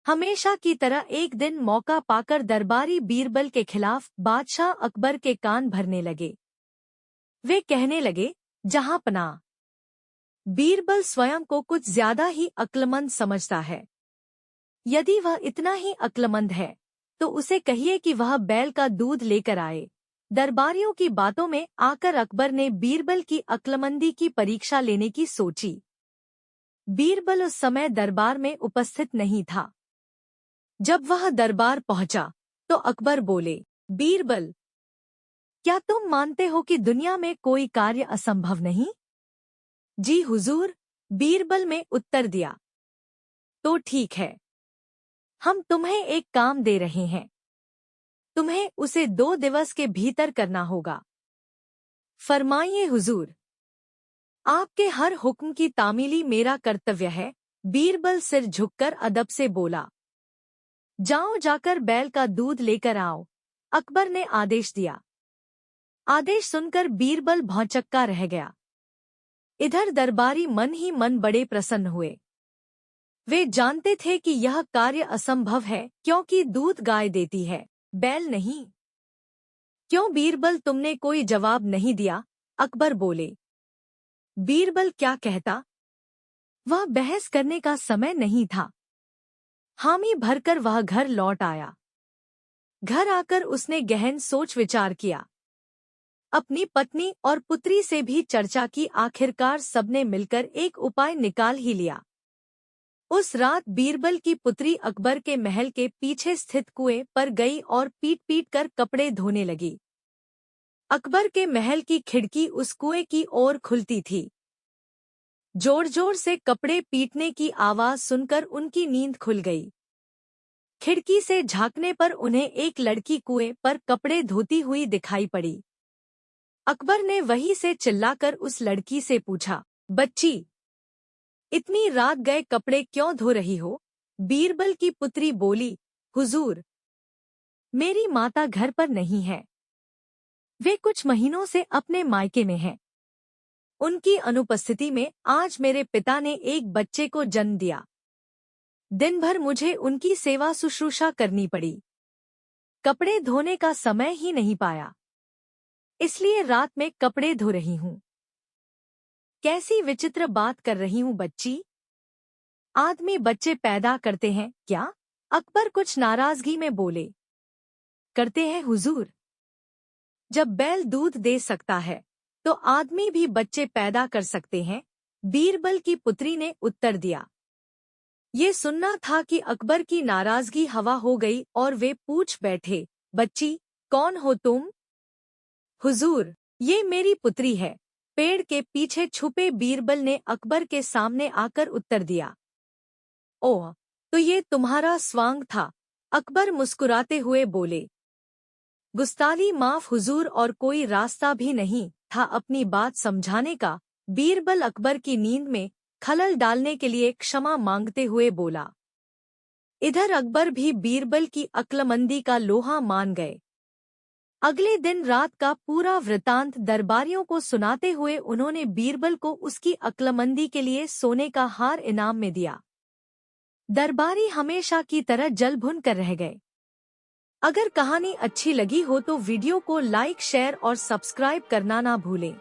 हमेशा की तरह एक दिन मौका पाकर दरबारी बीरबल के खिलाफ बादशाह अकबर के कान भरने लगे। वे कहने लगे, जहां पनाह, बीरबल स्वयं को कुछ ज्यादा ही अक्लमंद समझता है। यदि वह इतना ही अक्लमंद है तो उसे कहिए कि वह बैल का दूध लेकर आए। दरबारियों की बातों में आकर अकबर ने बीरबल की अक्लमंदी की परीक्षा लेने की सोची। बीरबल उस समय दरबार में उपस्थित नहीं था। जब वह दरबार पहुंचा तो अकबर बोले, बीरबल, क्या तुम मानते हो कि दुनिया में कोई कार्य असंभव नहीं? जी हुजूर, बीरबल में उत्तर दिया। तो ठीक है, हम तुम्हें एक काम दे रहे हैं। तुम्हें उसे 2 दिवस के भीतर करना होगा। फरमाइए हुजूर। आपके हर हुक्म की तामीली मेरा कर्तव्य है। बीरबल सिर झुककर अदब से बोला। जाओ, जाकर बैल का दूध लेकर आओ, अकबर ने आदेश दिया। आदेश सुनकर बीरबल भौंचक्का रह गया। इधर दरबारी मन ही मन बड़े प्रसन्न हुए। वे जानते थे कि यह कार्य असंभव है, क्योंकि दूध गाय देती है, बैल नहीं। क्यों बीरबल, तुमने कोई जवाब नहीं दिया? अकबर बोले। बीरबल क्या कहता? वह बहस करने का समय नहीं था। हामी भरकर वह घर लौट आया। घर आकर उसने गहन सोच विचार किया। अपनी पत्नी और पुत्री से भी चर्चा की। आखिरकार सबने मिलकर एक उपाय निकाल ही लिया। उस रात बीरबल की पुत्री अकबर के महल के पीछे स्थित कुएं पर गई और पीट पीट कर कपड़े धोने लगी। अकबर के महल की खिड़की उस कुएं की ओर खुलती थी। जोर जोर से कपड़े पीटने की आवाज सुनकर उनकी नींद खुल गई। खिड़की से झांकने पर उन्हें एक लड़की कुएं पर कपड़े धोती हुई दिखाई पड़ी। अकबर ने वहीं से चिल्लाकर उस लड़की से पूछा, बच्ची, इतनी रात गए कपड़े क्यों धो रही हो? बीरबल की पुत्री बोली, हुजूर, मेरी माता घर पर नहीं है। वे कुछ महीनों से अपने मायके में हैं। उनकी अनुपस्थिति में आज मेरे पिता ने एक बच्चे को जन्म दिया। दिन भर मुझे उनकी सेवा शुश्रूषा करनी पड़ी। कपड़े धोने का समय ही नहीं पाया, इसलिए रात में कपड़े धो रही हूँ। कैसी विचित्र बात कर रही हूँ बच्ची? आदमी बच्चे पैदा करते हैं क्या? अकबर कुछ नाराजगी में बोले। करते हैं हुजूर। जब बैल दूध दे सकता है तो आदमी भी बच्चे पैदा कर सकते हैं, बीरबल की पुत्री ने उत्तर दिया। ये सुनना था कि अकबर की नाराजगी हवा हो गई और वे पूछ बैठे, बच्ची, कौन हो तुम? हुजूर, ये मेरी पुत्री है, पेड़ के पीछे छुपे बीरबल ने अकबर के सामने आकर उत्तर दिया। ओह, तो ये तुम्हारा स्वांग था? अकबर मुस्कुराते हुए बोले। गुस्ताली माफ हुजूर, और कोई रास्ता भी नहीं था अपनी बात समझाने का। बीरबल अकबर की नींद में खलल डालने के लिए क्षमा मांगते हुए बोला। इधर अकबर भी बीरबल की अक्लमंदी का लोहा मान गए। अगले दिन रात का पूरा वृतांत दरबारियों को सुनाते हुए उन्होंने बीरबल को उसकी अक्लमंदी के लिए सोने का हार इनाम में दिया। दरबारी हमेशा की तरह जल भुन कर रह गए। अगर कहानी अच्छी लगी हो तो वीडियो को लाइक, शेयर और सब्सक्राइब करना ना भूलें।